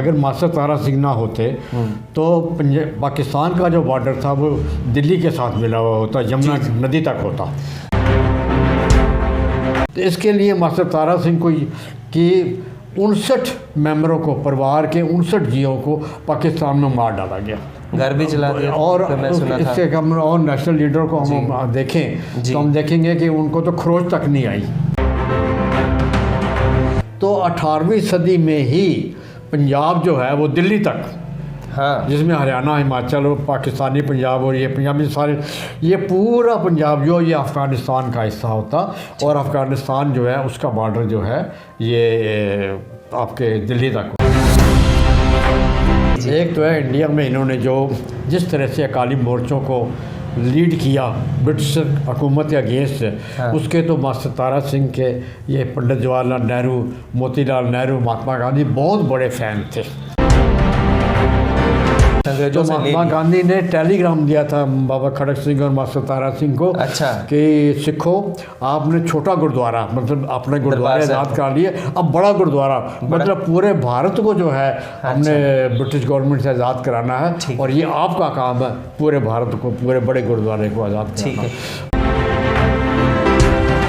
अगर मास्टर तारा सिंह ना होते तो पाकिस्तान का जो बॉर्डर था वो दिल्ली के साथ मिला हुआ होता, यमुना नदी तक होता। तो इसके लिए मास्टर तारा सिंह को कि 59 मेंबरों को, परिवार के 59 जीवों को पाकिस्तान में मार डाला गया, घर भी चला दिया। और इससे हम और नेशनल लीडर को हम देखें तो हम देखेंगे कि उनको तो खरोच तक नहीं आई। तो 18वीं सदी में ही पंजाब जो है वो दिल्ली तक, हाँ, जिसमें हरियाणा, हिमाचल और पाकिस्तानी पंजाब और ये पंजाबी सारे, ये पूरा पंजाब जो ये अफ़गानिस्तान का हिस्सा होता, और अफ़गानिस्तान जो है उसका बॉर्डर जो है ये आपके दिल्ली तक। एक तो है इंडिया में इन्होंने जो जिस तरह से अकाली मोर्चों को लीड किया ब्रिटिश हुकूमत के अगेंस्ट, हाँ, उसके तो मास्टर तारा सिंह के ये पंडित जवाहरलाल नेहरू, मोतीलाल नेहरू, महात्मा गांधी बहुत बड़े फ़ैन थे। तो महात्मा गांधी ने टेलीग्राम दिया था बाबा खड़क सिंह और मास्टर तारा सिंह को, अच्छा, कि सिखो आपने छोटा गुरुद्वारा मतलब अपने गुरुद्वारे आज़ाद करा लिए, अब बड़ा गुरुद्वारा मतलब पूरे भारत को जो है हमने ब्रिटिश गवर्नमेंट से आज़ाद कराना है, और ये आपका काम है पूरे भारत को, पूरे बड़े गुरुद्वारे को आज़ाद कराना।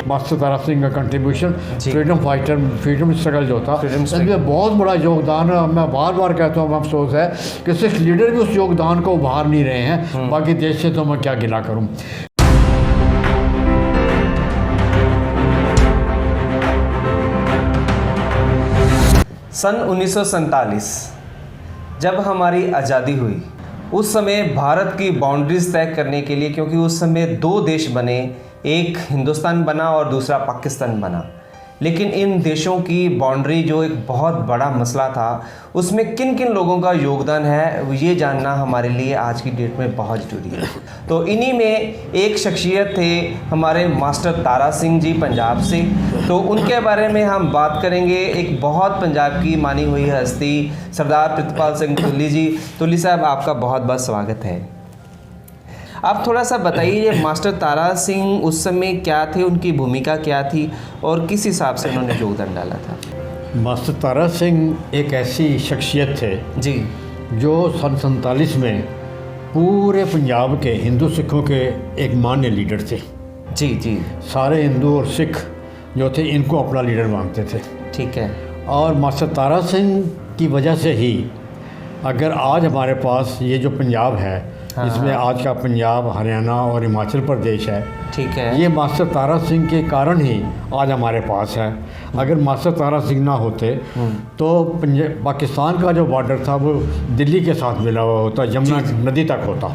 मास्टर तारा सिंह का contribution freedom fighter, freedom struggle जो था, इसमें बहुत बड़ा योगदान है। मैं बार बार कहता हूँ, अफसोस है कि सिख लीडर भी उस योगदान को उभार नहीं रहे हैं। बाकी देश से तो मैं क्या गिला करूँ। सन 1947 जब हमारी आज़ादी हुई, उस समय भारत की बाउंड्रीज तय करने के लिए, क्योंकि उस समय 2 देश बने, एक हिंदुस्तान बना और दूसरा पाकिस्तान बना, लेकिन इन देशों की बाउंड्री जो एक बहुत बड़ा मसला था, उसमें किन किन लोगों का योगदान है ये जानना हमारे लिए आज की डेट में बहुत ज़रूरी है। तो इन्हीं में एक शख्सियत थे हमारे मास्टर तारा सिंह जी पंजाब से, तो उनके बारे में हम बात करेंगे। एक बहुत पंजाब की मानी हुई हस्ती सरदार प्रितपाल सिंह तुल्ली जी। तुल्ली साहब, आपका बहुत बहुत स्वागत है। आप थोड़ा सा बताइए मास्टर तारा सिंह उस समय क्या थे, उनकी भूमिका क्या थी और किस हिसाब से उन्होंने योगदान डाला था? मास्टर तारा सिंह एक ऐसी शख्सियत थे जी जो सन 47 में पूरे पंजाब के हिंदू सिखों के एक मान्य लीडर थे। जी जी, सारे हिंदू और सिख जो थे इनको अपना लीडर मानते थे। ठीक है। और मास्टर तारा सिंह की वजह से ही अगर आज हमारे पास ये जो पंजाब है, हाँ, इसमें आज का पंजाब, हरियाणा और हिमाचल प्रदेश है, ठीक है, ये मास्टर तारा सिंह के कारण ही आज हमारे पास है। अगर मास्टर तारा सिंह ना होते तो पाकिस्तान का जो बॉर्डर था वो दिल्ली के साथ मिला हुआ होता, यमुना नदी तक होता।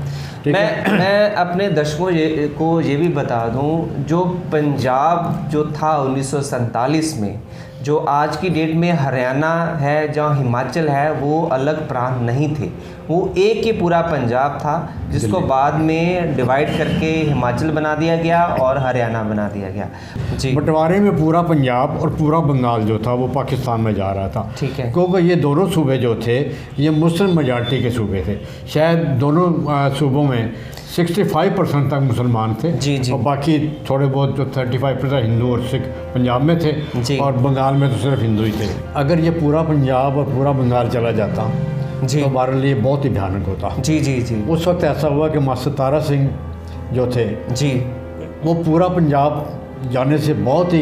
मैं अपने दर्शकों को ये भी बता दूं, जो पंजाब जो था 1947 में, जो आज की डेट में हरियाणा है, जहाँ हिमाचल है, वो अलग प्रांत नहीं थे, वो एक ही पूरा पंजाब था, जिसको बाद में डिवाइड करके हिमाचल बना दिया गया और हरियाणा बना दिया गया। जी, बंटवारे में पूरा पंजाब और पूरा बंगाल जो था वो पाकिस्तान में जा रहा था। ठीक है, क्योंकि ये दोनों सूबे जो थे ये मुस्लिम मेजॉरिटी के सूबे थे। शायद दोनों सूबों में 65% तक मुसलमान थे। जी जी, और बाकी थोड़े बहुत जो 35% हिंदू और सिख पंजाब में थे, और बंगाल में तो सिर्फ हिंदू ही थे। अगर ये पूरा पंजाब और पूरा बंगाल चला जाता जी, तो हमारे लिए बहुत ही भयानक होता। जी जी जी, उस वक्त ऐसा हुआ कि मास्टर तारा सिंह जो थे जी, वो पूरा पंजाब जाने से बहुत ही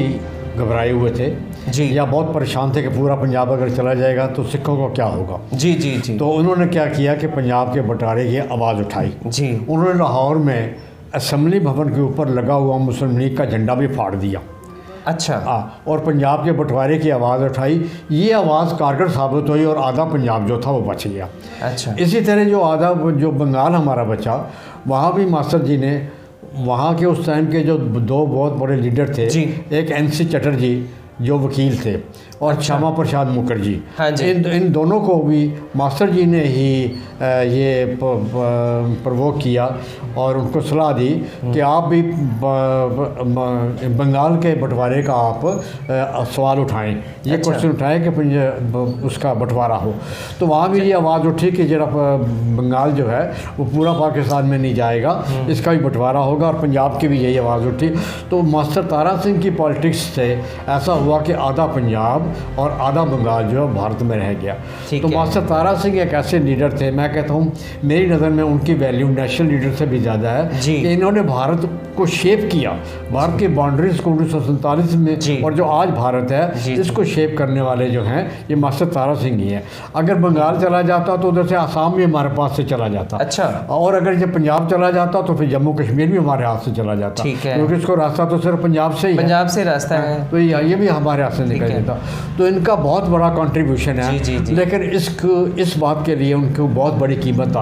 घबराए हुए थे जी, या बहुत परेशान थे कि पूरा पंजाब अगर चला जाएगा तो सिखों को क्या होगा। जी जी जी, तो उन्होंने क्या किया कि पंजाब के बंटवारे की आवाज़ उठाई। जी, उन्होंने लाहौर में असेंबली भवन के ऊपर लगा हुआ मुस्लिम लीग का झंडा भी फाड़ दिया। अच्छा, और पंजाब के बंटवारे की आवाज़ उठाई। ये आवाज़ कारगर साबित हुई और आधा पंजाब जो था वो बच गया। अच्छा, इसी तरह जो बंगाल हमारा बचा, वहाँ भी मास्टर जी ने, वहाँ के उस टाइम के जो 2 बहुत बड़े लीडर थे, एक NC चटर्जी जो वकील थे और श्यामा प्रसाद मुखर्जी, हाँ जी, इन दोनों को भी मास्टर जी ने ही ये प्रवोक किया और उनको सलाह दी कि आप भी बंगाल के बंटवारे का आप सवाल उठाएं, ये क्वेश्चन उठाएं कि उसका बंटवारा हो। तो वहाँ भी ये आवाज़ उठी कि जरा बंगाल जो है वो पूरा पाकिस्तान में नहीं जाएगा, इसका भी बंटवारा होगा, और पंजाब की भी यही आवाज़ उठी। तो मास्टर तारा सिंह की पॉलिटिक्स से ऐसा हुआ कि आधा पंजाब पंजाब और आधा बंगाल जो है भारत में रह गया। तो मास्टर तारा सिंह एक ऐसे लीडर थे, मैं कहता हूँ मेरी नज़र में उनकी वैल्यू नेशनल लीडर से भी ज़्यादा है कि इन्होंने भारत को शेप किया, भारत की बाउंड्रीज को 1947 में, और जो आज भारत है इसको शेप करने वाले जो हैं ये मास्टर तारा सिंह ही हैं। अगर बंगाल चला जाता तो उधर से आसाम भी हमारे पास से चला जाता, अच्छा, और अगर जब पंजाब चला जाता तो फिर जम्मू कश्मीर भी हमारे हाथ से चला जाता, क्योंकि इसको रास्ता तो सिर्फ पंजाब से ही, पंजाब से रास्ता है, तो ये भी हमारे हाथ से निकल जाता। तो इनका बहुत बड़ा कंट्रीब्यूशन है, लेकिन इस बात के लिए उनको बहुत बड़ी कीमत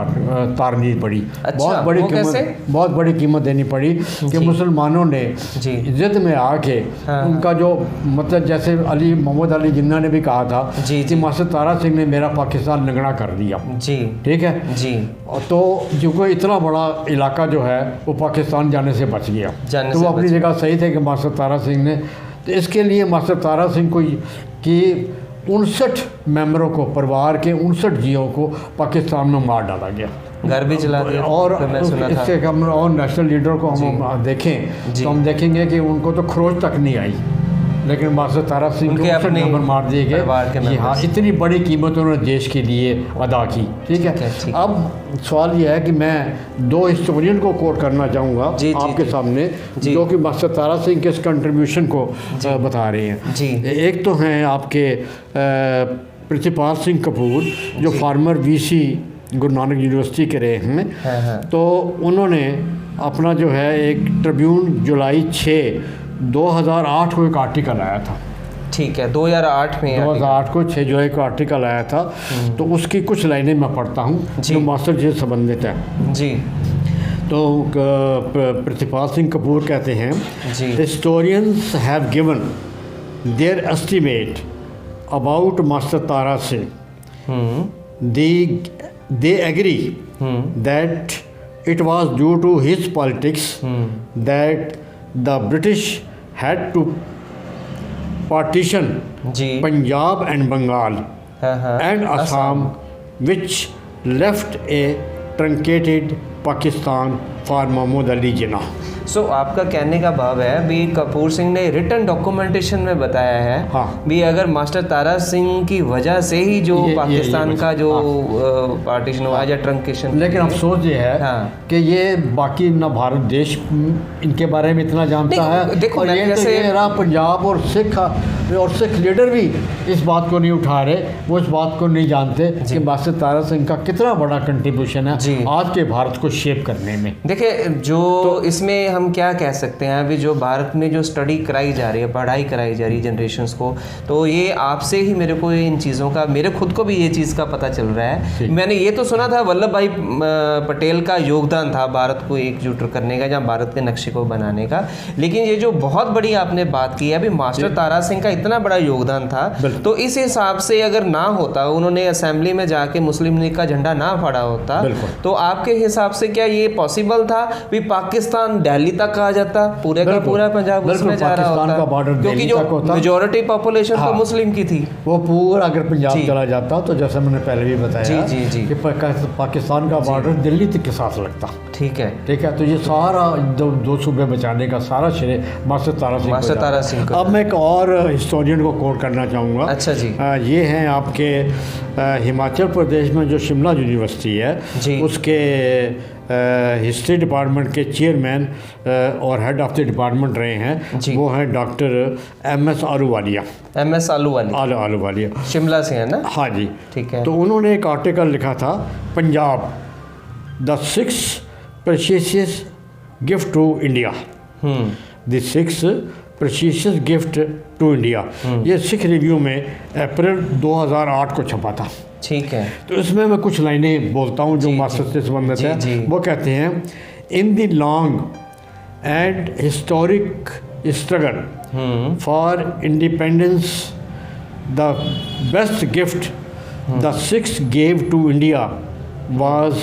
तारनी पड़ी। बहुत बड़ी कीमत देनी पड़ी कि मुसलमानों ने जिद में आके उनका जो मतलब जैसे मोहम्मद अली जिन्ना ने भी कहा था कि मास्टर तारा सिंह ने मेरा पाकिस्तान नगड़ा कर दिया, ठीक है जी। तो जो कोई इतना बड़ा इलाका जो है वो पाकिस्तान जाने से बच गया, तो वो अपनी जगह सही थे कि मास्टर तारा सिंह ने। तो इसके लिए मास्टर तारा सिंह को कि 59 मेंबरों को, परिवार के 59 जियों को पाकिस्तान में मार डाला गया, घर भी चला दिया। और इससे हम और नेशनल लीडर को हम देखें तो हम देखेंगे कि उनको तो खरोच तक नहीं आई, लेकिन मास्टर तारा सिंह के अपने नंबर मार दिए गए कि हाँ इतनी बड़ी कीमत उन्होंने देश के लिए अदा की, ठीक है। अब सवाल यह है कि मैं 2 हिस्टोरियन को कोट करना चाहूँगा आपके सामने, जो कि मास्टर तारा सिंह के इस कंट्रीब्यूशन को बता रहे हैं। एक तो हैं आपके प्रिंसिपाल सिंह कपूर, जो farmer VC Guru Nanak university के रहे हैं। तो उन्होंने अपना जो है एक ट्रिब्यून जुलाई 6, 2008 को एक आर्टिकल आया था, ठीक है, 2008 में 2008 को 6 जुलाई को आर्टिकल आया था। तो उसकी कुछ लाइनें मैं पढ़ता हूँ जो मास्टर जी से संबंधित है जी। तो प्रिंसिपाल सिंह कपूर कहते हैं, historians have given their estimate about master Tara Singh, they agree that it was due to his politics that the British had to partition Punjab and Bengal and Assam, which left a truncated Pakistan for Mahmud Ali Jinnah। सो आपका कहने का भाव है भी कपूर सिंह ने written documentation में बताया है भी अगर मास्टर तारा सिंह की वजह से ही जो पाकिस्तान का जो पार्टीशन हुआ या ट्रंकेशन। लेकिन अफसोस ये है कि ये बाकी ना भारत देश इनके बारे में इतना जानता है, देखो और ये जैसे पंजाब और सिख लीडर भी इस बात को नहीं उठा रहे, वो इस बात को नहीं जानते कि मास्टर तारा सिंह का कितना बड़ा कंट्रीब्यूशन है आज के भारत को शेप करने में। देखिए जो इसमें हम क्या कह सकते हैं, अभी जो भारत में जो स्टडी कराई जा रही है, पढ़ाई कराई जा रही है जनरेशन्स को, तो ये आपसे ही मेरे को इन चीज़ों का, मेरे खुद को भी ये चीज़ का पता चल रहा है। मैंने ये तो सुना था वल्लभ भाई पटेल का योगदान था भारत को एकजुट करने का या भारत के नक्शे को बनाने का, लेकिन ये जो बहुत बड़ी आपने बात की है अभी मास्टर तारा सिंह का इतना बड़ा योगदान था, तो इस हिसाब से अगर ना होता, उन्होंने असेंबली में जाके मुस्लिम लीग का झंडा ना फड़ा होता, तो आपके हिसाब से क्या ये पॉसिबल था भी पाकिस्तान दिल्ली तक आ जाता, पूरे का पूरा पंजाब उसमें जा रहा होता, क्योंकि जो मेजॉरिटी पॉपुलेशन तो मुस्लिम की थी, वो पूरा अगर पंजाब चला जाता तो जैसे मैंने पहले भी बताया कि पाकिस्तान का बॉर्डर दिल्ली तक के साथ लगता। ठीक है, तो ये सारा दो सूबे बचाने का सारा श्रेय मास्टर तारा सिंह को। अब मैं एक और हिस्टोरियन को कोट करना चाहूँगा। अच्छा जी। ये हैं आपके हिमाचल प्रदेश में जो शिमला यूनिवर्सिटी है उसके हिस्ट्री डिपार्टमेंट के चेयरमैन और हेड ऑफ द डिपार्टमेंट रहे हैं, वो हैं डॉक्टर MS आलूवालिया, शिमला से है ना। हाँ जी, ठीक है। तो उन्होंने एक आर्टिकल लिखा था, Punjab the 6 precious gift to India, the 6 precious gift to India. ये सिख रिव्यू में अप्रैल 2008 को छपा था। ठीक है, तो इसमें मैं कुछ लाइनें बोलता हूँ जो मास्टर से संबंधित है। वो कहते हैं, in the long and historic struggle for independence the best gift the six gave to India was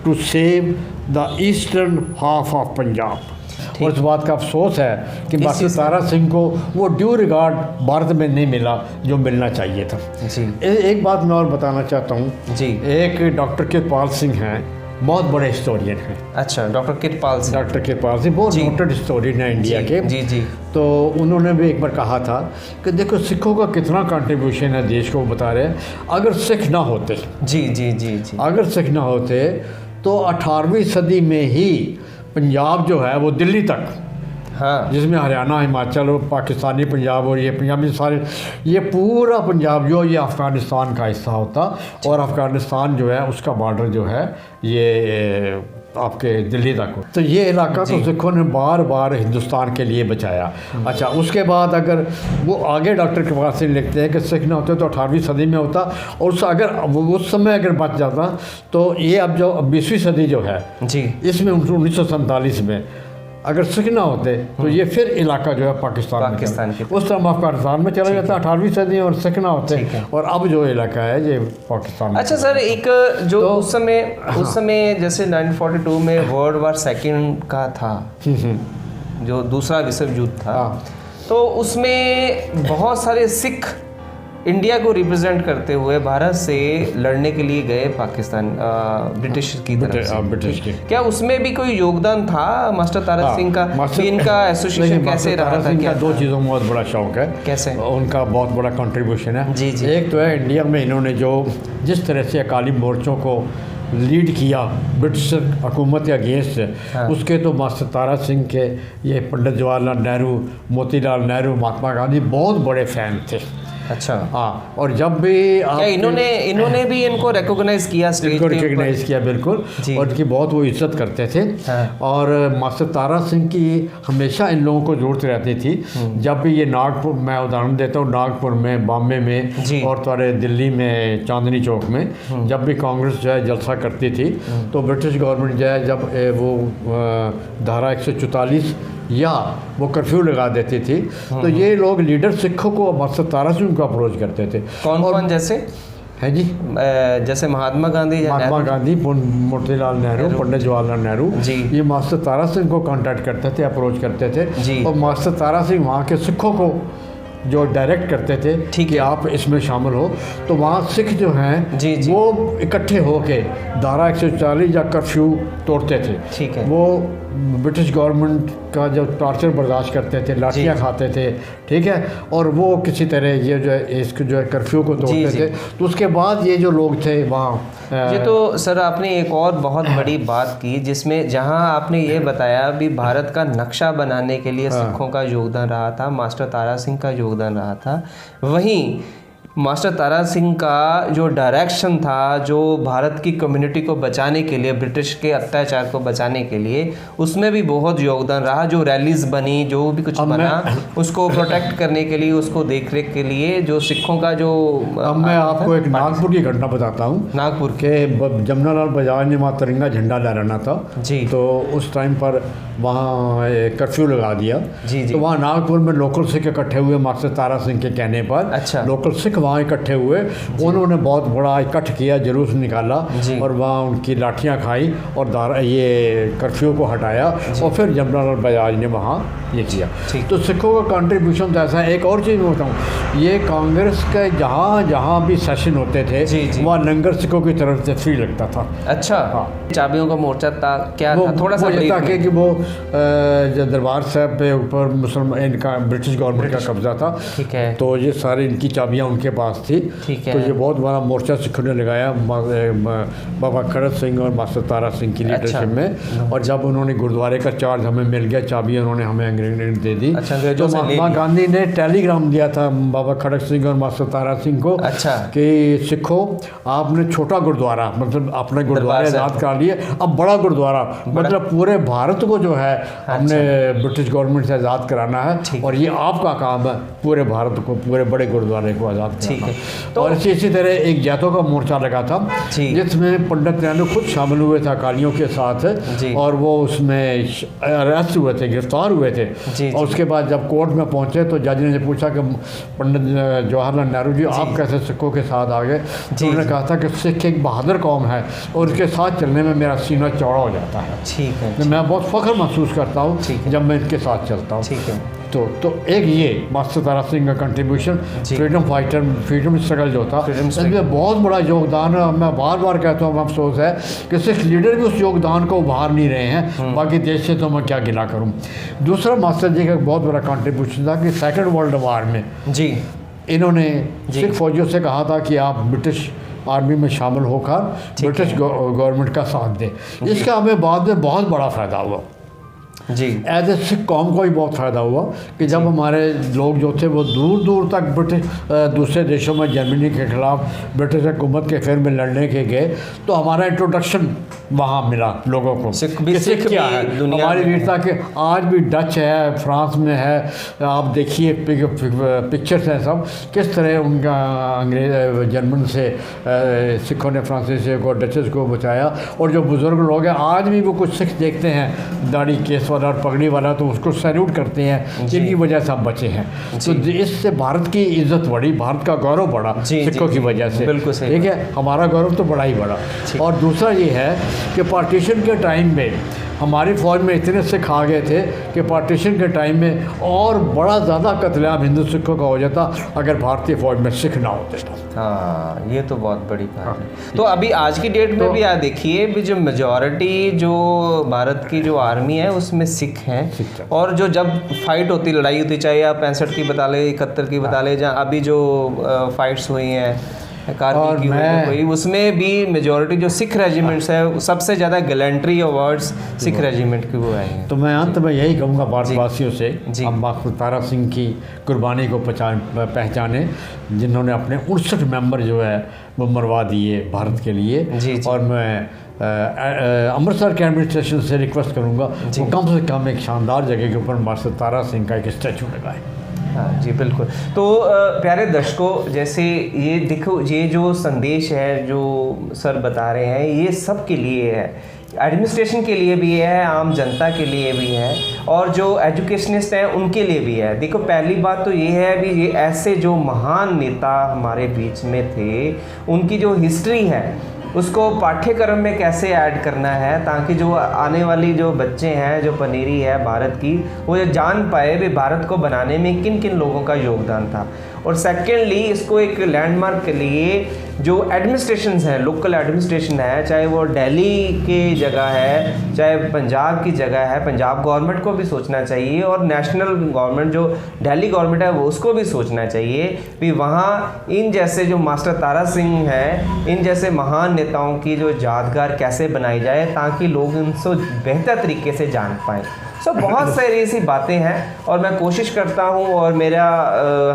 to save the eastern half of Punjab. और इस बात का अफसोस है कि मास्टर तारा सिंह को वो ड्यू रिगार्ड भारत में नहीं मिला जो मिलना चाहिए था जी। एक बात मैं और बताना चाहता हूँ जी। एक डॉक्टर कृपाल सिंह हैं बहुत बड़े हिस्टोरियन हैं। अच्छा, डॉक्टर कृपाल सिंह। डॉक्टर कृपाल सिंह बहुत नोटेड हिस्टोरियन है इंडिया के। जी जी। तो उन्होंने भी एक बार कहा था कि देखो सिखों का कितना कंट्रीब्यूशन है देश को, बता रहे हैं अगर सिख ना होते, जी जी जी जी, अगर सिख ना होते तो 18वीं सदी में ही पंजाब जो है वो दिल्ली तक, हाँ, जिसमें हरियाणा, हिमाचल और पाकिस्तानी पंजाब और ये पंजाबी सारे, ये पूरा पंजाब जो ये अफ़गानिस्तान का हिस्सा होता, और अफ़गानिस्तान जो है उसका बॉर्डर जो है ये आपके दिल्ली तक हो। तो ये इलाका तो सिखों ने बार बार हिंदुस्तान के लिए बचाया। अच्छा, उसके बाद अगर वो आगे डॉक्टर कृपाल सिंह लिखते हैं कि सिख ना होते तो 18वीं सदी में होता, और उस समय अगर बच जाता तो ये अब जो 20वीं सदी जो है जी, इसमें 1947 में अगर सिख ना होते तो ये फिर इलाका जो है पाकिस्तान के उस टाइम अफगानिस्तान में चला जाता 18वीं सदी, और सिख ना होते, और अब जो इलाका है ये पाकिस्तान। अच्छा सर, एक जो तो, उस समय जैसे 1942 में वर्ल्ड वार सेकंड का था, जो दूसरा विश्व युद्ध था, तो उसमें बहुत सारे सिख इंडिया को रिप्रेजेंट करते हुए भारत से लड़ने के लिए गए पाकिस्तान, ब्रिटिश की तरफ से। ब्रिटिश की क्या उसमें भी कोई योगदान था मास्टर तारा सिंह का? इनका एसोसिएशन कैसे रहा था? क्या दो चीज़ों में बहुत बड़ा शौक है, कैसे उनका बहुत बड़ा कंट्रीब्यूशन है। जी जी। एक तो है इंडिया में इन्होंने जो जिस तरह से अकाली मोर्चों को लीड किया ब्रिटिश हुकूमत के अगेंस्ट, उसके तो मास्टर तारा सिंह के, ये पंडित जवाहरलाल नेहरू, मोतीलाल नेहरू, महात्मा गांधी बहुत बड़े फ़ैन थे। अच्छा, हाँ, और जब भी क्या इन्होंने भी इनको रिकॉग्नाइज किया, स्टेज पे रिकॉग्नाइज किया, बिल्कुल, और उनकी बहुत वो इज्जत करते थे। हाँ। और मास्टर तारा सिंह की हमेशा इन लोगों को ज़रूरत रहती थी। जब भी ये नागपुर, मैं उदाहरण देता हूँ, नागपुर में, बॉम्बे में और तुम्हारे दिल्ली में चांदनी चौक में जब भी कांग्रेस जो है जलसा करती थी, तो ब्रिटिश गवर्नमेंट जो है जब वो धारा 144 या वो कर्फ्यू लगा देती थी, तो ये लोग लीडर सिखों को मास्टर तारा सिंह को अप्रोच करते थे। कौन जैसे है जी? जैसे महात्मा गांधी, मोतीलाल नेहरू, पंडित जवाहरलाल नेहरू, ये मास्टर तारा सिंह को कांटेक्ट करते थे, अप्रोच करते थे, और मास्टर तारा सिंह वहाँ के सिखों को जो डायरेक्ट करते थे कि आप इसमें शामिल हो। तो वहाँ सिख जो हैं वो इकट्ठे होके धारा 140 या कर्फ्यू तोड़ते थे। ठीक है। वो ब्रिटिश गवर्नमेंट का जो टॉर्चर बर्दाश्त करते थे, लाठियाँ खाते थे, ठीक है, और वो किसी तरह ये जो है इसको जो है कर्फ्यू को तोड़ते थे। तो उसके बाद ये जो लोग थे वहाँ, ये तो सर आपने एक और बहुत बड़ी बात की, जिसमें जहाँ आपने ये बताया भी भारत का नक्शा बनाने के लिए सिखों का योगदान रहा था, मास्टर तारा सिंह का योगदान रहा था, वहीं मास्टर तारा सिंह का जो डायरेक्शन था, जो भारत की कम्युनिटी को बचाने के लिए, ब्रिटिश के अत्याचार को बचाने के लिए, उसमें भी बहुत योगदान रहा। जो रैलीज बनी, जो भी कुछ बना, उसको प्रोटेक्ट करने के लिए, उसको देखरेख के लिए जो सिखों का जो। अब मैं आपको एक नागपुर की घटना बताता हूँ। नागपुर के जमुनालाल बजाज ने वहाँ तिरंगा झंडा लहराना था जी, तो उस टाइम पर वहाँ कर्फ्यू लगा दिया। जी। तो वहाँ नागपुर में लोकल सिख इकट्ठे हुए मास्टर तारा सिंह के कहने पर। अच्छा। लोकल सिख वहाँ इकट्ठे हुए, उन्होंने बहुत बड़ा इकट्ठ किया, जुलूस निकाला, और वहाँ उनकी लाठियाँ खाई और ये कर्फ्यू को हटाया, और फिर जमुनालाल बजाज ने वहाँ ये किया। तो सिखों का कंट्रीब्यूशन तो ऐसा है। एक और चीज़ मैं बताऊँ, ये कांग्रेस के जहाँ भी सेशन होते थे वहाँ लंगर सिखों की तरफ से फ्री लगता था। अच्छा, हाँ। चाबियों का मोर्चा था, क्या था? थोड़ा सा कि वो दरबार साहब पे ऊपर मुसलमान, इनका ब्रिटिश गवर्नमेंट का कब्जा था। ठीक है। तो ये सारी इनकी चाबियाँ उनके पास थी। ठीक है। तो ये बहुत बड़ा मोर्चा सिखों ने लगाया बाबा खड़क सिंह और मास्टर तारा सिंह की लीडरशिप में। और जब उन्होंने गुरुद्वारे का चार्ज हमें मिल गया, चाबी उन्होंने हमें अंग्रेज दे दी। तो महात्मा गांधी ने टेलीग्राम दिया था बाबा खड़क सिंह और मास्टर तारा सिंह को। अच्छा। कि सिखों, आपने छोटा गुरुद्वारा, मतलब अपने गुरुद्वारे आज़ाद करा लिए, अब बड़ा गुरुद्वारा, मतलब पूरे भारत को जो है हमने ब्रिटिश गवर्नमेंट से आज़ाद कराना है, और ये आपका काम है पूरे भारत को, पूरे बड़े गुरुद्वारे को आज़ाद कराना। तो और इसी तरह एक जैतों का मोर्चा लगा था, जिसमें पंडित नेहरू खुद शामिल हुए थे अकालियों के साथ, और वो उसमें अरेस्ट हुए थे, गिरफ्तार हुए थे। और उसके बाद जब कोर्ट में पहुंचे तो जज ने पूछा कि पंडित जवाहरलाल नेहरू जी, आप कैसे सिखों के साथ आ गए? तो उन्होंने कहा था कि सिख एक बहादुर कौम है, और उसके साथ चलने में मेरा सीना चौड़ा हो जाता है। ठीक है। मैं बहुत फख्र महसूस करता हूँ जब मैं इनके साथ चलता हूँ। ठीक है। तो एक ये मास्टर तारा सिंह का contribution, freedom fighter, freedom struggle जो था, इसमें बहुत बड़ा योगदान है। मैं बार बार कहता हूँ, अफसोस है कि सिख लीडर भी उस योगदान को उभार नहीं रहे हैं, बाकी देश से तो मैं क्या गिला करूँ। दूसरा मास्टर जी का बहुत बड़ा कंट्रीब्यूशन था कि सेकेंड वर्ल्ड वार में जी इन्होंने सिख फौजियों से कहा था कि आप ब्रिटिश आर्मी में शामिल होकर ब्रिटिश गवर्नमेंट का साथ दें। इसका हमें बाद में बहुत बड़ा फ़ायदा हुआ जी। एज ए सिख कौम को भी बहुत फ़ायदा हुआ कि जब हमारे लोग जो थे वो दूर दूर तक ब्रिटिश दूसरे देशों में जर्मनी के ख़िलाफ़ ब्रिटिश हुकूमत के खैर में लड़ने के गए, तो हमारा इंट्रोडक्शन वहाँ मिला लोगों को। सिख क्या है हमारी वीरता के आज भी डच है, फ्रांस में है, आप देखिए पिक्चर्स हैं सब, किस तरह उनका अंग्रेज जर्मन से सिखों ने फ्रांसीसी को डचेस को बचाया। और जो बुज़ुर्ग लोग हैं आज भी वो कुछ सिख देखते हैं दाढ़ी केस वाला और पगड़ी वाला, तो उसको सैल्यूट करते हैं, जिनकी वजह से हम बचे हैं। तो इससे भारत की इज्जत बढ़ी, भारत का गौरव बढ़ा सिखों की वजह से। ठीक है, हमारा गौरव तो बड़ा ही बड़ा। और दूसरा ये है कि पार्टीशन के टाइम में हमारी फ़ौज में इतने सिख आ गए थे कि पार्टीशन के टाइम में और बड़ा ज़्यादा कत्लेआम हिंदू सिखों का हो जाता अगर भारतीय फ़ौज में सिख ना होते तो। हाँ, ये तो बहुत बड़ी बात है। तो अभी आज की डेट में भी आप देखिए भी जो मेजॉरिटी जो भारत की जो आर्मी है उसमें सिख हैं, और जो जब फाइट होती, लड़ाई होती, चाहे आप 65 की बता लें, 71 की बता लें, जहाँ अभी जो फाइट्स हुई हैं कारगिल की हुई, उसमें भी मेजॉरिटी जो सिख रेजिमेंट्स है, सबसे ज़्यादा गैलेंट्री अवार्ड्स सिख रेजिमेंट की वो आए हैं। तो मैं अंत में यही कहूँगा भारतवासियों से, हम मास्टर तारा सिंह की कुर्बानी को पहचाने, जिन्होंने अपने 59 मेंबर जो है वो मरवा दिए भारत के लिए। और मैं अमृतसर के एडमिनिस्ट्रेशन से रिक्वेस्ट करूँगा वो कम से कम एक शानदार जगह के ऊपर मास्टर तारा सिंह का एक स्टैचू लगाए। हाँ जी, बिल्कुल। तो प्यारे दर्शकों, जैसे ये देखो, ये जो संदेश है जो सर बता रहे हैं, ये सब के लिए है, एडमिनिस्ट्रेशन के लिए भी है, आम जनता के लिए भी है, और जो एजुकेशनिस्ट हैं उनके लिए भी है। देखो, पहली बात तो ये है भी ये ऐसे जो महान नेता हमारे बीच में थे, उनकी जो हिस्ट्री है उसको पाठ्यक्रम में कैसे ऐड करना है, ताकि जो आने वाली जो बच्चे हैं, जो पनीरी है भारत की, वो ये जान पाए भी भारत को बनाने में किन किन लोगों का योगदान था। और सेकेंडली, इसको एक लैंडमार्क के लिए जो एडमिनिस्ट्रेशंस हैं, लोकल एडमिनिस्ट्रेशन है, चाहे वो दिल्ली की जगह है, चाहे पंजाब की जगह है, पंजाब गवर्नमेंट को भी सोचना चाहिए, और नेशनल गवर्नमेंट जो दिल्ली गवर्नमेंट है वो उसको भी सोचना चाहिए कि वहाँ इन जैसे जो मास्टर तारा सिंह हैं, इन जैसे महान नेताओं की जो यादगार कैसे बनाई जाए, ताकि लोग इनसे बेहतर तरीके से जान पाएँ। बहुत सारी ऐसी बातें हैं, और मैं कोशिश करता हूं, और मेरा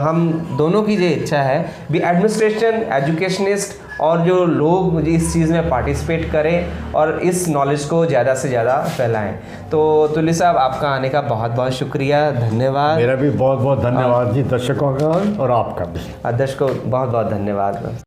हम दोनों की ये इच्छा है भी एडमिनिस्ट्रेशन, एजुकेशनिस्ट और जो लोग इस चीज़ में पार्टिसिपेट करें और इस नॉलेज को ज़्यादा से ज़्यादा फैलाएं। तो तुली साहब, आपका आने का बहुत बहुत शुक्रिया, धन्यवाद। मेरा भी बहुत बहुत धन्यवाद जी, दर्शकों का और आपका भी। दर्शकों बहुत बहुत धन्यवाद।